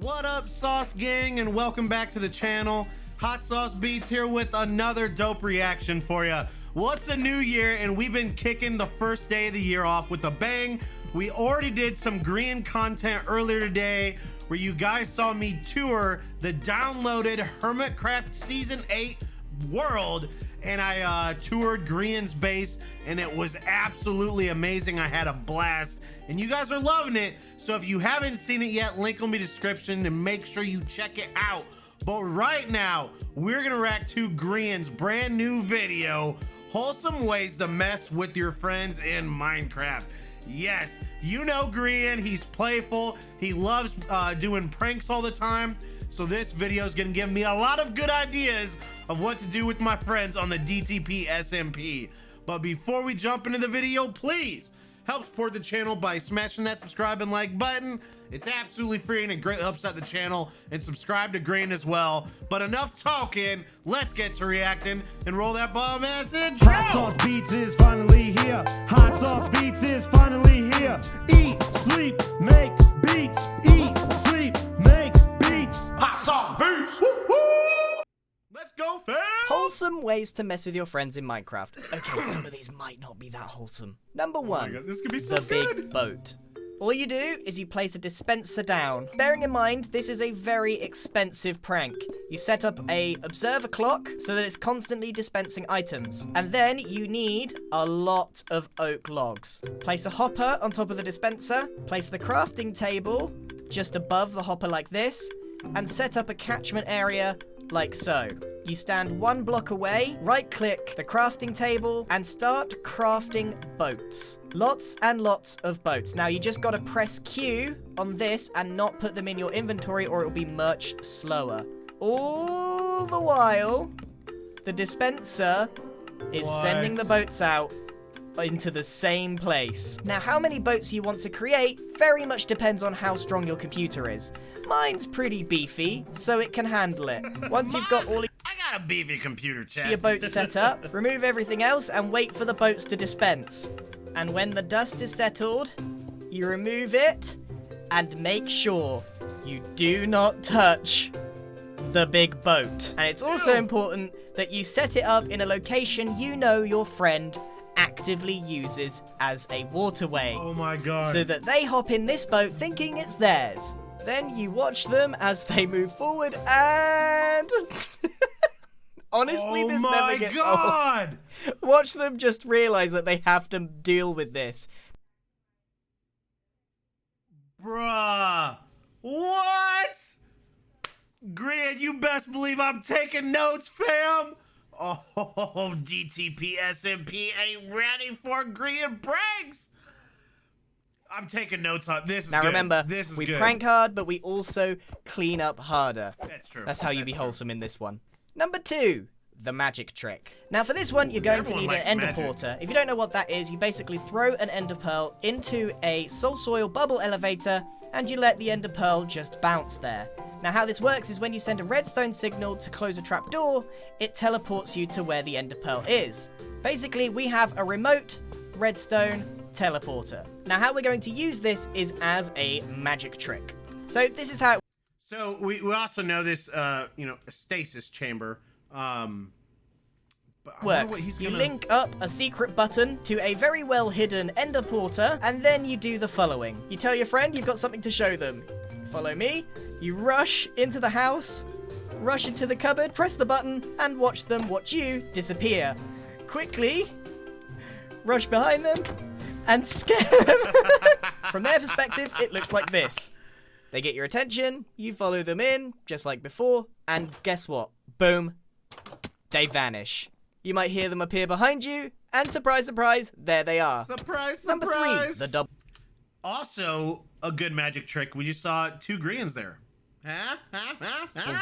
What up, Sauce Gang, and welcome back to the channel. Hot Sauce Beats here with another dope reaction for you. Well, it's a new year, and we've been kicking the first day of the year off with a bang. We already did some Grian content earlier today, where you guys saw me tour the downloaded Hermitcraft Season 8 world, and I toured Grian's base, and it was absolutely amazing. I had a blast, and you guys are loving it. So if you haven't seen it yet, link in the description and make sure you check it out. But right now, we're gonna react to Grian's brand new video, Wholesome Ways to Mess with Your Friends in Minecraft. Yes, you know Grian, he's playful, he loves doing pranks all the time. So this video is gonna give me a lot of good ideas of what to do with my friends on the DTP SMP. But before we jump into the video, please help support the channel by smashing that subscribe and like button. It's absolutely free and it greatly helps out the channel, and subscribe to Grian as well. But enough talking, let's get to reacting and roll that bomb ass intro. Hot Sauce Beats is finally here. Hot Sauce Beats is finally here. Eat, sleep, make beats. Eat, sleep, make beats. Hot Sauce Beats! Woo-hoo! Let's go, fam! Wholesome ways to mess with your friends in Minecraft. Okay, some of these might not be that wholesome. Number one, God, this could be so the good. big boat. All you do is you place a dispenser down. Bearing in mind, this is a very expensive prank. You set up a observer clock so that it's constantly dispensing items. And then you need a lot of oak logs. Place a hopper on top of the dispenser, place the crafting table just above the hopper like this, and set up a catchment area like so. You stand one block away, right-click the crafting table, and start crafting boats. Lots and lots of boats. Now, you just gotta press Q on this and not put them in your inventory, or it'll be much slower. All the while, the dispenser is sending the boats out into the same place. Now, how many boats you want to create very much depends on how strong your computer is. Mine's pretty beefy, so it can handle it. Once you've got all I got a beefy computer, chat. your boats set up, remove everything else and wait for the boats to dispense. And when the dust is settled, you remove it and make sure you do not touch the big boat. And it's also important that you set it up in a location you know your friend actively uses as a waterway. Oh my god. So that they hop in this boat thinking it's theirs. Then you watch them as they move forward and... Honestly, this never gets old. Watch them just realize that they have to deal with this. Bruh. What? Grian, you best believe I'm taking notes, fam. Oh, DTP SMP ain't ready for Grian pranks. I'm taking notes on this. Now remember, this is we good. prank hard, but we also clean up harder. That's true. That's how you be wholesome in this one. Number two, the magic trick. Now for this one, you're going to need an ender porter. If you don't know what that is, you basically throw an ender pearl into a soul soil bubble elevator, and you let the ender pearl just bounce there. Now how this works is when you send a redstone signal to close a trapdoor, it teleports you to where the ender pearl is. Basically, we have a remote redstone teleporter. Now how we're going to use this is as a magic trick. So this is how... So we also know this, you know, a stasis chamber. Works. You link up a secret button to a very well hidden ender porter, and then you do the following. You tell your friend you've got something to show them. Follow me. You rush into the house, rush into the cupboard, press the button, and watch them watch you disappear. Quickly rush behind them and scare them. From their perspective, it looks like this. They get your attention, you follow them in, just like before, and guess what? Boom. They vanish. You might hear them appear behind you, and surprise, surprise, there they are. Surprise, surprise. Number three, the double. Also, a good magic trick. We just saw two Grians there.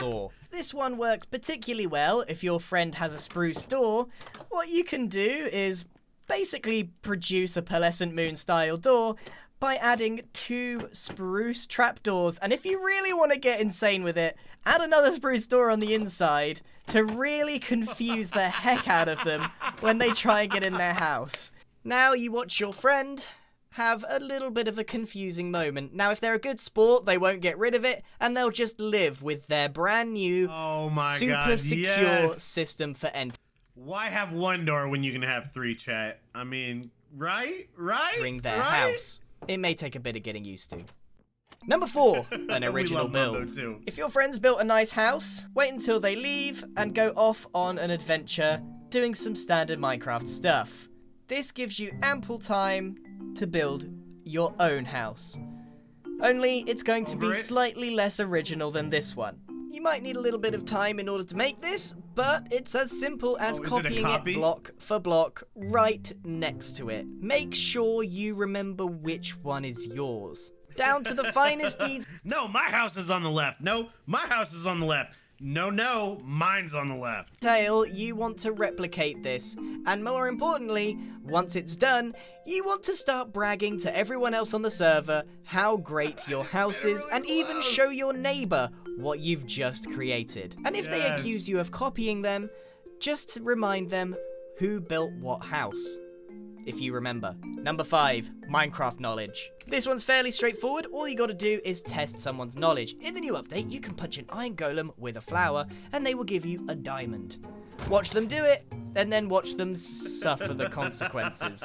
Door. This one works particularly well if your friend has a spruce door. What you can do is basically produce a pearlescent moon style door by adding 2 spruce trapdoors, and if you really want to get insane with it, add another spruce door on the inside to really confuse the heck out of them when they try and get in their house. Now you watch your friend have a little bit of a confusing moment. Now, if they're a good sport, they won't get rid of it, and they'll just live with their brand new super secure system for entry. Why have one door when you can have three, chat? I mean, right? Entering their house. It may take a bit of getting used to. Number 4, an original build. If your friends built a nice house, wait until they leave and go off on an adventure doing some standard Minecraft stuff. This gives you ample time to build your own house. Only it's going to be slightly less original than this one. You might need a little bit of time in order to make this, but it's as simple as copying it block for block right next to it. Make sure you remember which one is yours. Down to the finest details. No, my house is on the left. No, my house is on the left. No, mine's on the left. You want to replicate this, and more importantly, once it's done, you want to start bragging to everyone else on the server how great your house is, and even show your neighbor what you've just created. And if they accuse you of copying them, just remind them who built what house, if you remember. Number 5, Minecraft knowledge. This one's fairly straightforward. All you gotta do is test someone's knowledge. In the new update, you can punch an iron golem with a flower, and they will give you a diamond. Watch them do it, and then watch them suffer the consequences.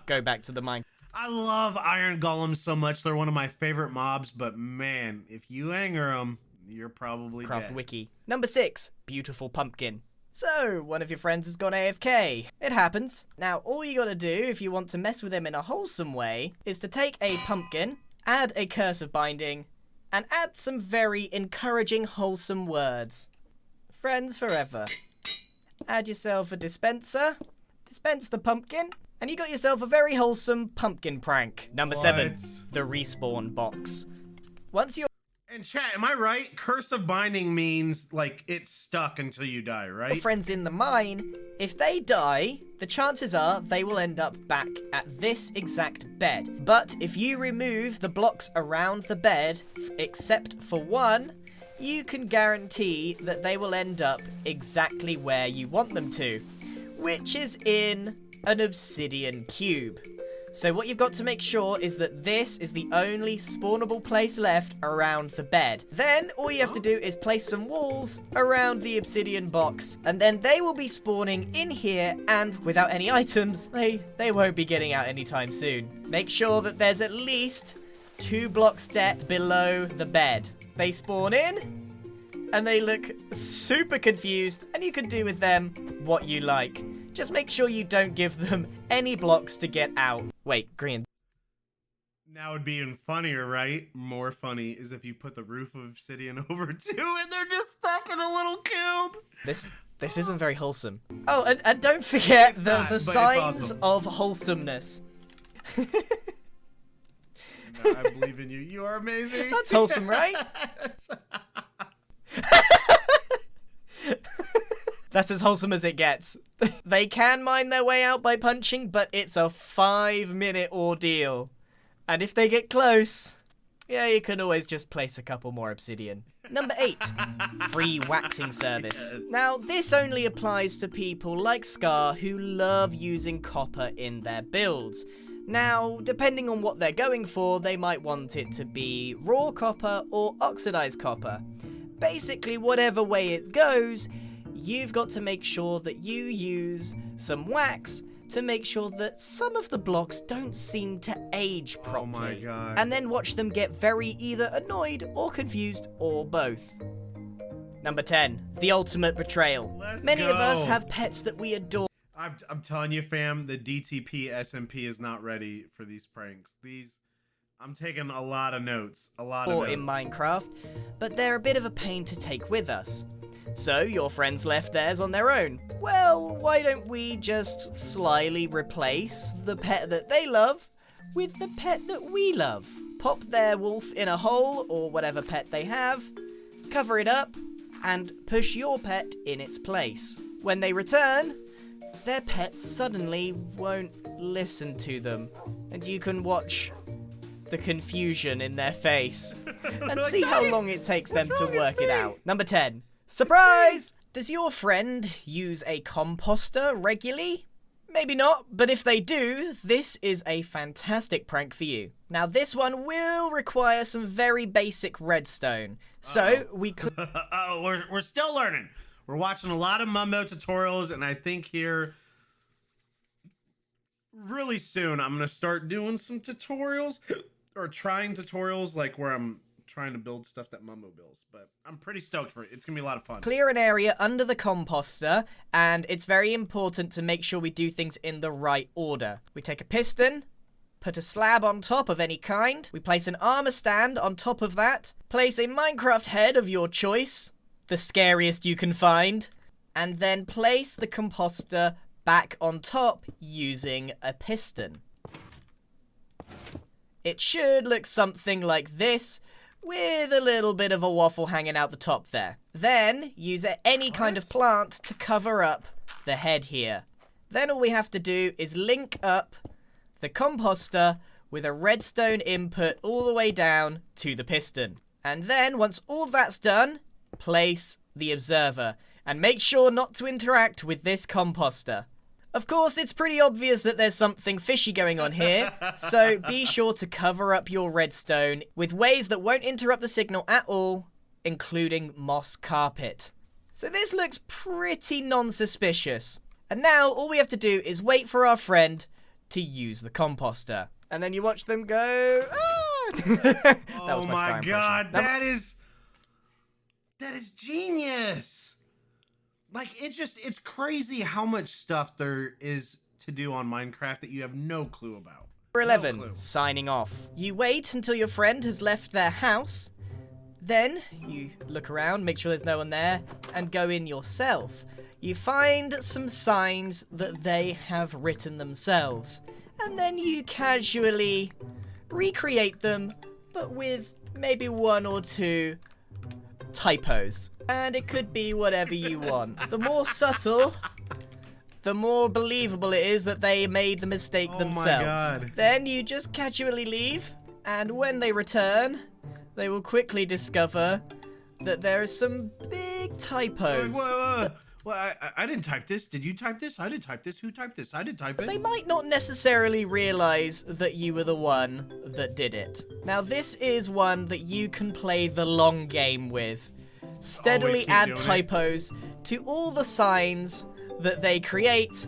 Go back to the mine. I love iron golems so much. They're one of my favorite mobs, but man, if you anger them, you're probably Craft dead. Wiki. Number 6, beautiful pumpkin. So, one of your friends has gone AFK. It happens. Now, all you gotta do if you want to mess with him in a wholesome way is to take a pumpkin, add a curse of binding, and add some very encouraging wholesome words. Friends forever. Add yourself a dispenser, dispense the pumpkin, and you got yourself a very wholesome pumpkin prank. Number 7, the respawn box. Once you're And chat, am I right? Curse of binding means, like, it's stuck until you die, right? friends in the mine, if they die, the chances are they will end up back at this exact bed. But if you remove the blocks around the bed, except for one, you can guarantee that they will end up exactly where you want them to, which is in an obsidian cube. So what you've got to make sure is that this is the only spawnable place left around the bed. Then all you have to do is place some walls around the obsidian box, and then they will be spawning in here, and without any items, they won't be getting out anytime soon. Make sure that there's at least 2 blocks depth below the bed. They spawn in, and they look super confused, and you can do with them what you like. Just make sure you don't give them any blocks to get out. Wait, Grian. Now it'd be even funnier, right? More funny is if you put the roof of obsidian over too, and they're just stuck in a little cube. This isn't very wholesome. Oh, and don't forget the signs awesome. of wholesomeness. No, I believe in you. You are amazing. That's wholesome, right? That's as wholesome as it gets. They can mine their way out by punching, but it's a 5-minute ordeal. And if they get close, yeah, you can always just place a couple more obsidian. Number 8, free waxing service. Yes. Now, this only applies to people like Scar who love using copper in their builds. Now, depending on what they're going for, they might want it to be raw copper or oxidized copper. Basically, whatever way it goes, you've got to make sure that you use some wax to make sure that some of the blocks don't seem to age properly. Oh my god. And then watch them get very either annoyed or confused or both. Number 10, the ultimate betrayal. Many of us have pets that we adore. I'm telling you, fam, the DTP SMP is not ready for these pranks. I'm taking a lot of notes. Or in Minecraft, but they're a bit of a pain to take with us. So your friends left theirs on their own. Well, why don't we just slyly replace the pet that they love with the pet that we love? Pop their wolf in a hole or whatever pet they have, cover it up, and push your pet in its place. When they return, their pet suddenly won't listen to them, and you can watch the confusion in their face and see how long it takes them to work it out. Number 10. Surprise! Does your friend use a composter regularly? Maybe not, but if they do, this is a fantastic prank for you. Now this one will require some very basic redstone. So we we're still learning. We're watching a lot of Mumbo tutorials, and I think here really soon I'm gonna start doing some tutorials or trying tutorials like where I'm trying to build stuff that Mumbo builds, but I'm pretty stoked for it. It's gonna be a lot of fun. Clear an area under the composter, and it's very important to make sure we do things in the right order. We take a piston, put a slab on top of any kind, we place an armor stand on top of that, place a Minecraft head of your choice, the scariest you can find, and then place the composter back on top using a piston. It should look something like this, with a little bit of a waffle hanging out the top there. Then, use any kind of plant to cover up the head here. Then all we have to do is link up the composter with a redstone input all the way down to the piston. And then, once all that's done, place the observer. And make sure not to interact with this composter. Of course, it's pretty obvious that there's something fishy going on here, so be sure to cover up your redstone with ways that won't interrupt the signal at all, including moss carpet. So this looks pretty non-suspicious. And now, all we have to do is wait for our friend to use the composter. And then you watch them go, ah! That was my my god, impression. that is genius. Like, it's crazy how much stuff there is to do on Minecraft that you have no clue about. Number 11, No clue. signing off. You wait until your friend has left their house, then you look around, make sure there's no one there, and go in yourself. You find some signs that they have written themselves, and then you casually recreate them, but with maybe one or two typos. And it could be whatever you want. The more subtle, the more believable it is that they made the mistake themselves. My god. Then you just casually leave, and when they return, they will quickly discover that there are some big typos. Well, I didn't type this. Did you type this? I didn't type this. Who typed this? I didn't type it. They might not necessarily realize that you were the one that did it. Now, this is one that you can play the long game with. Steadily keep add doing it. typos to all the signs that they create,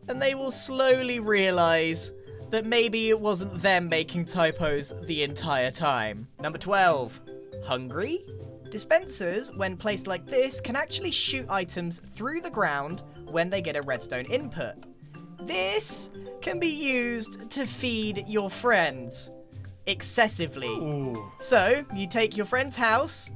and they will slowly realize that maybe it wasn't them making typos the entire time. Number 12. Hungry? Dispensers, when placed like this, can actually shoot items through the ground when they get a redstone input. This can be used to feed your friends excessively. Ooh. So, you take your friend's house,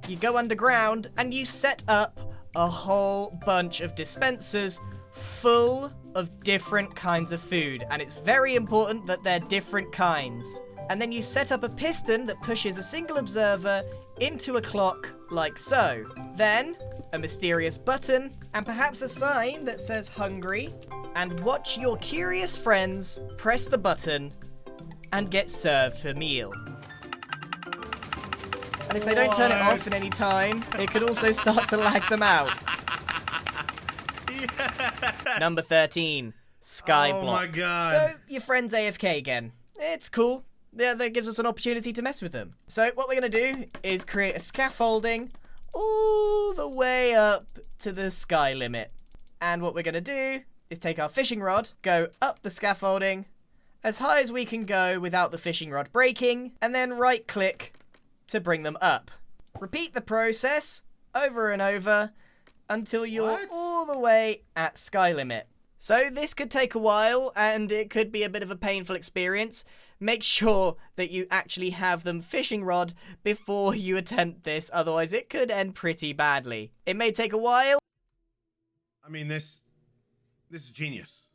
you go underground, and you set up a whole bunch of dispensers full of different kinds of food. And it's very important that they're different kinds. And then you set up a piston that pushes a single observer into a clock like so. Then, a mysterious button, and perhaps a sign that says hungry. And watch your curious friends press the button and get served a meal. And if they don't turn it off in any time, it could also start to lag them out. Yes. Number 13, SKYBLOCK. Oh my god. So, your friend's AFK again. It's cool. Yeah, that gives us an opportunity to mess with them. So, what we're going to do is create a scaffolding all the way up to the sky limit. And what we're going to do is take our fishing rod, go up the scaffolding as high as we can go without the fishing rod breaking, and then right-click to bring them up. Repeat the process over and over until you're all the way at sky limit. So this could take a while, and it could be a bit of a painful experience. Make sure that you actually have them fishing rod before you attempt this, otherwise it could end pretty badly. It may take a while. I mean, this is genius.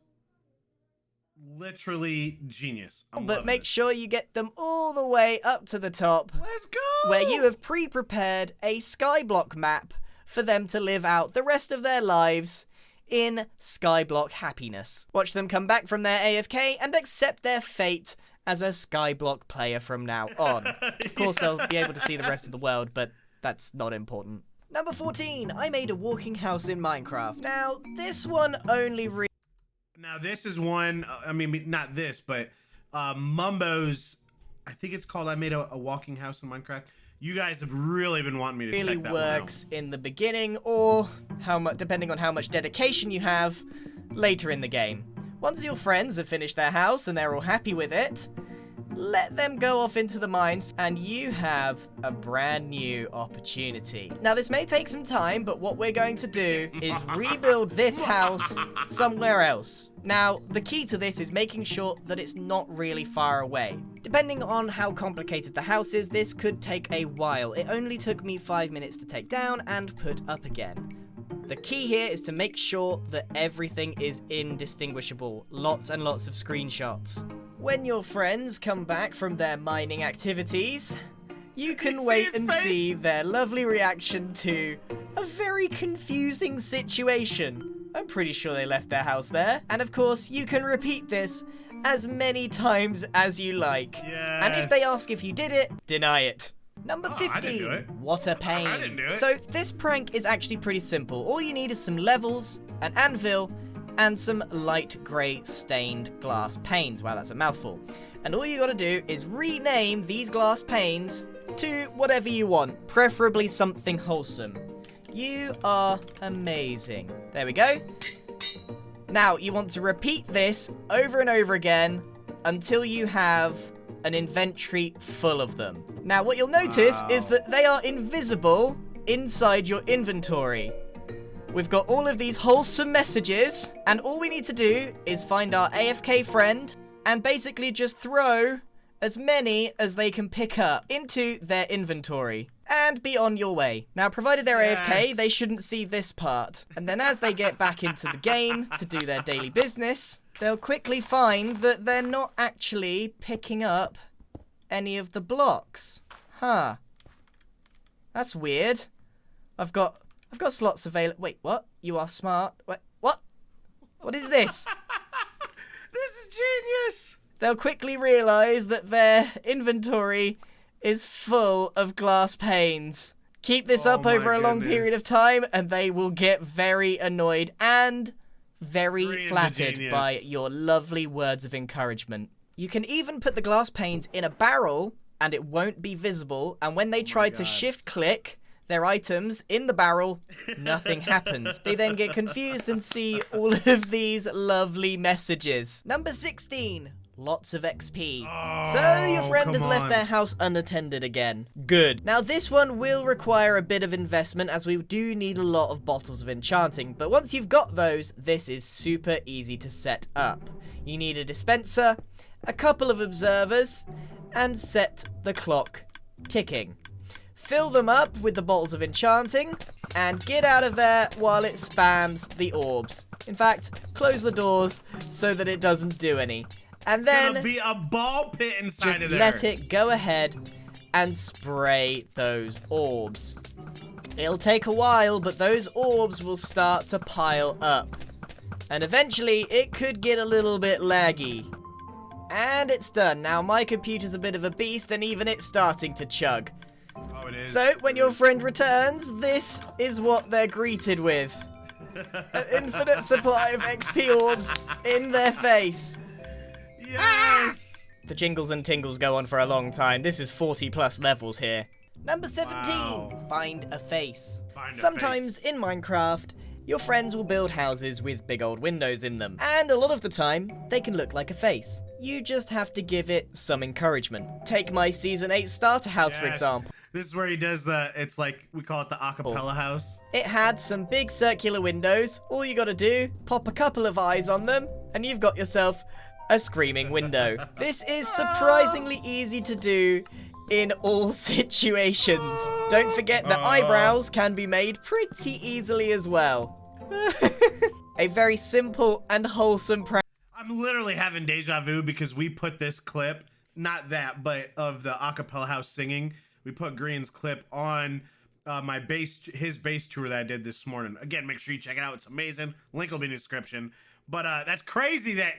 Literally genius. But make sure you get them all the way up to the top. Let's go! Where you have pre-prepared a SKYBLOCK map for them to live out the rest of their lives in SKYBLOCK happiness. Watch them come back from their AFK and accept their fate as a SKYBLOCK player from now on. Of course, they'll be able to see the rest of the world, but that's not important. Number 14, I made a walking house in Minecraft. Now, this one only Now this is one, I mean, not this, but Mumbo's, I think it's called I Made a Walking House in Minecraft. You guys have really been wanting me to really check that works one out. in the beginning, or how much, depending on how much dedication you have, later in the game. Once your friends have finished their house and they're all happy with it, let them go off into the mines and you have a brand new opportunity. Now this may take some time, but what we're going to do is rebuild this house somewhere else. Now the key to this is making sure that it's not really far away. Depending on how complicated the house is, this could take a while. It only took me 5 minutes to take down and put up again. The key here is to make sure that everything is indistinguishable. Lots and lots of screenshots. When your friends come back from their mining activities, you can wait and see their lovely reaction to a very confusing situation. I'm pretty sure they left their house there. And of course, you can repeat this as many times as you like. Yes. And if they ask if you did it, deny it. Number 15, I didn't do it. what a pain. I didn't do it. So this prank is actually pretty simple. All you need is some levels, an anvil, and some light grey stained glass panes. Wow, that's a mouthful. And all you gotta do is rename these glass panes to whatever you want, preferably something wholesome. You are amazing. There we go. Now, you want to repeat this over and over again until you have an inventory full of them. Now, what you'll notice is that they are invisible inside your inventory. We've got all of these wholesome messages, and all we need to do is find our AFK friend and basically just throw as many as they can pick up into their inventory and be on your way. Now, provided they're AFK, they shouldn't see this part. And then as they get back into the game to do their daily business, they'll quickly find that they're not actually picking up any of the blocks. Huh. That's weird. I've got slots available. Wait, what? You are smart. Wait, what? What is this? This is genius. They'll quickly realize that their inventory is full of glass panes. Keep this up over a long period of time and they will get very annoyed and very flattered by your lovely words of encouragement. You can even put the glass panes in a barrel and it won't be visible, and when they try to shift click their items in the barrel, nothing happens. They then get confused and see all of these lovely messages. Number 16. Lots of XP. So your friend has left their house unattended again. Good. Now this one will require a bit of investment as we do need a lot of bottles of enchanting, but once you've got those, this is super easy to set up. You need a dispenser, a couple of observers, and set the clock ticking. Fill them up with the bottles of enchanting, and get out of there while it spams the orbs. In fact, close the doors so that it doesn't do any. And then gonna be a ball pit inside of there. Just let it go ahead and spray those orbs. It'll take a while, but those orbs will start to pile up. And eventually, it could get a little bit laggy. And it's done. Now, my computer's a bit of a beast, and even it's starting to chug. Oh, it is. So, when your friend returns, this is what they're greeted with. An infinite supply of XP orbs in their face. Yes! The jingles and tingles go on for a long time. This is 40 plus levels here. Number 17, find a face. Sometimes in Minecraft, your friends will build houses with big old windows in them. And a lot of the time, they can look like a face. You just have to give it some encouragement. Take my Season 8 starter house, for example. This is where he does it's like, we call it the acapella house. It had some big circular windows. All you gotta do, pop a couple of eyes on them, and you've got yourself a screaming window. This is surprisingly easy to do in all situations. Don't forget that eyebrows can be made pretty easily as well. A very simple and wholesome prank. I'm literally having deja vu because we put this clip, not that, but of the acapella house singing. We put Grian's clip on his base tour that I did this morning. Again, make sure you check it out. It's amazing. Link will be in the description. But that's crazy that,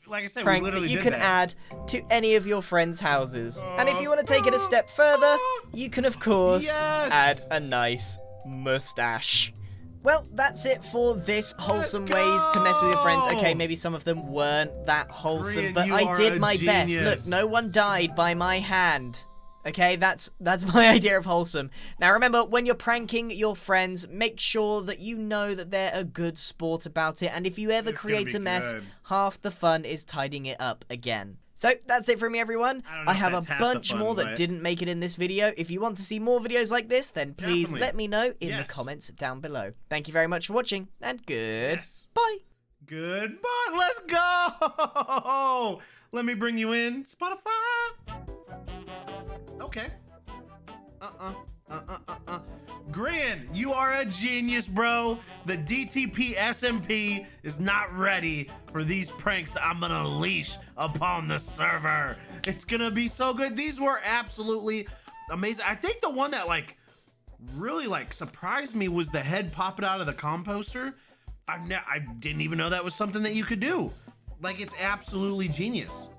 like I said, we literally you did can that. add to any of your friends' houses. And if you want to take it a step further, you can, of course, add a nice mustache. Well, that's it for this wholesome ways to mess with your friends. Okay, maybe some of them weren't that wholesome, Grian, but you I are did a my best. genius. Look, no one died by my hand. Okay, that's my idea of wholesome. Now remember, when you're pranking your friends, make sure that you know that they're a good sport about it, and if you ever It's gonna create be a mess, good. half the fun is tidying it up again. So that's it from me, everyone. I don't know I if have a that's half the bunch fun, more that but- didn't make it in this video. If you want to see more videos like this, then please Definitely. let me know in Yes. the comments down below. Thank you very much for watching, and goodbye. Yes. Goodbye. Let's go. Let me bring you in. Spotify. Okay. Grian, you are a genius, bro. The DTP SMP is not ready for these pranks that I'm gonna unleash upon the server. It's gonna be so good. These were absolutely amazing. I think the one that really surprised me was the head popping out of the composter. I didn't even know that was something that you could do. Like, it's absolutely genius.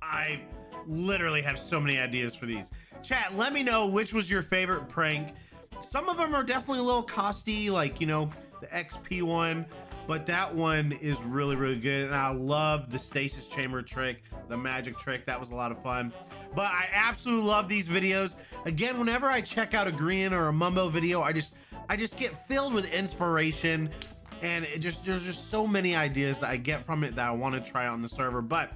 I literally have so many ideas for these. Chat, let me know which was your favorite prank. Some of them are definitely a little costy, like, you know, the XP one, but that one is really, really good. And I love the stasis chamber trick, the magic trick. That was a lot of fun. But I absolutely love these videos. Again, whenever I check out a Grian or a Mumbo video, I just get filled with inspiration, and there's just so many ideas that I get from it that I want to try out on the server. But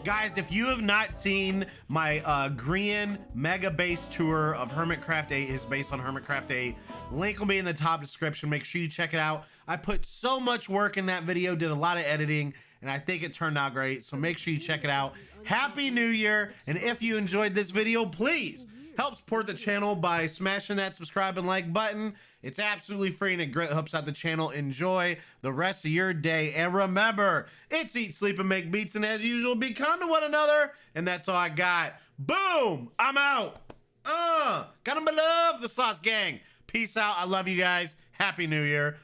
guys, if you have not seen my Grian Mega Base tour of Hermitcraft 8, is based on Hermitcraft 8, link will be in the top description. Make sure you check it out. I put so much work in that video, did a lot of editing, and I think it turned out great. So make sure you check it out. Happy New Year. And if you enjoyed this video, please help support the channel by smashing that subscribe and like button. It's absolutely free and it greatly helps out the channel. Enjoy the rest of your day. And remember, it's eat, sleep, and make beats. And as usual, be kind to one another. And that's all I got. Boom! I'm out. Got 'em love the Sauce Gang. Peace out. I love you guys. Happy New Year.